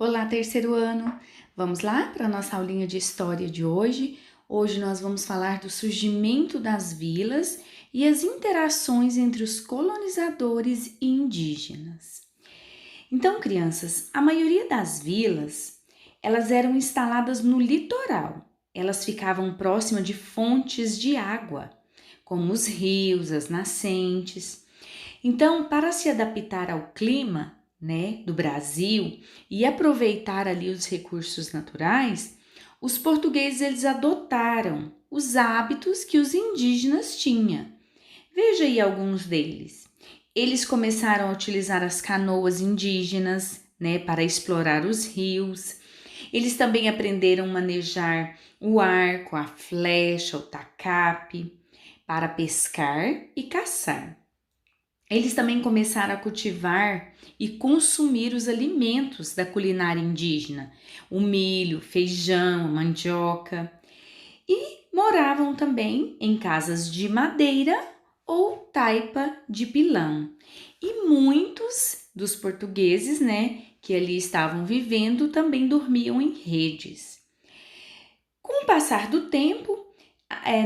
Olá, terceiro ano! Vamos lá para a nossa aulinha de história de hoje. Hoje nós vamos falar do surgimento das vilas e as interações entre os colonizadores e indígenas. Então, crianças, a maioria das vilas, elas eram instaladas no litoral. Elas ficavam próximas de fontes de água, como os rios, as nascentes. Então, para se adaptar ao clima, do Brasil e aproveitar ali os recursos naturais, os portugueses eles adotaram os hábitos que os indígenas tinham. Veja aí alguns deles. Eles começaram a utilizar as canoas indígenas, para explorar os rios. Eles também aprenderam a manejar o arco, a flecha, o tacape, para pescar e caçar. Eles também começaram a cultivar e consumir os alimentos da culinária indígena, o milho, feijão, a mandioca, e moravam também em casas de madeira ou taipa de pilão. E muitos dos portugueses, que ali estavam vivendo, também dormiam em redes. Com o passar do tempo,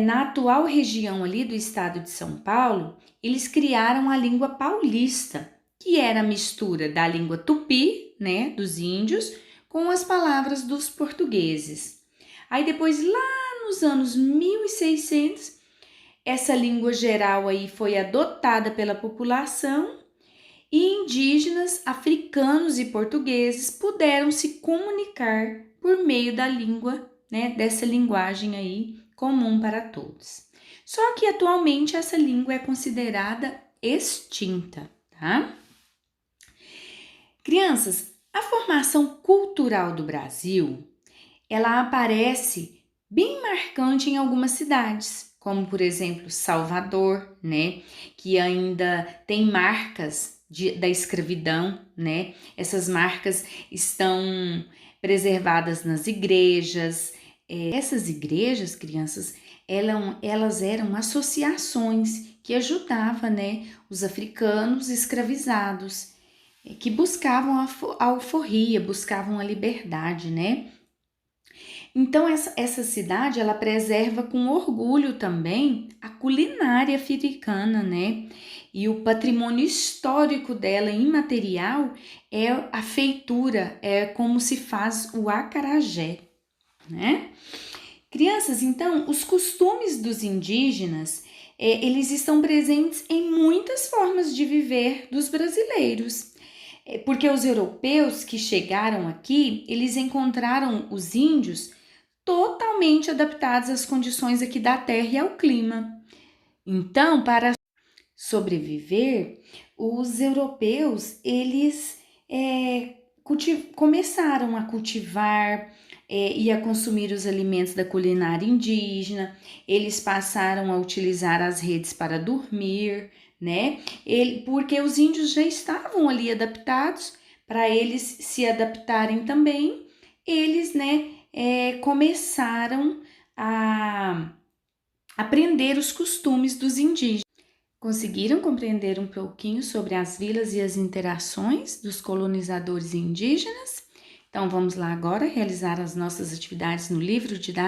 na atual região ali do estado de São Paulo, eles criaram a língua paulista, que era a mistura da língua tupi, dos índios, com as palavras dos portugueses. Aí depois, lá nos anos 1600, essa língua geral aí foi adotada pela população e indígenas, africanos e portugueses puderam se comunicar por meio da língua, dessa linguagem aí comum para todos. Só que atualmente essa língua é considerada extinta, tá? Crianças, a formação cultural do Brasil, ela aparece bem marcante em algumas cidades, como por exemplo Salvador, que ainda tem marcas da escravidão, Essas marcas estão preservadas nas igrejas. Essas igrejas, crianças, elas eram associações que ajudavam, os africanos escravizados, que buscavam a alforria, buscavam a liberdade, Então, essa cidade, ela preserva com orgulho também a culinária africana, E o patrimônio histórico dela, imaterial, é a feitura, é como se faz o acarajé, Crianças, então, os costumes dos indígenas, eles estão presentes em muitas formas de viver dos brasileiros. Porque os europeus que chegaram aqui, eles encontraram os índios totalmente adaptados às condições aqui da terra e ao clima. Então, para sobreviver, os europeus, eles começaram a cultivar e a consumir os alimentos da culinária indígena. Eles passaram a utilizar as redes para dormir, porque os índios já estavam ali adaptados. Para eles se adaptarem também, eles, começaram a aprender os costumes dos indígenas. Conseguiram compreender um pouquinho sobre as vilas e as interações dos colonizadores indígenas? Então, vamos lá agora realizar as nossas atividades no livro didático.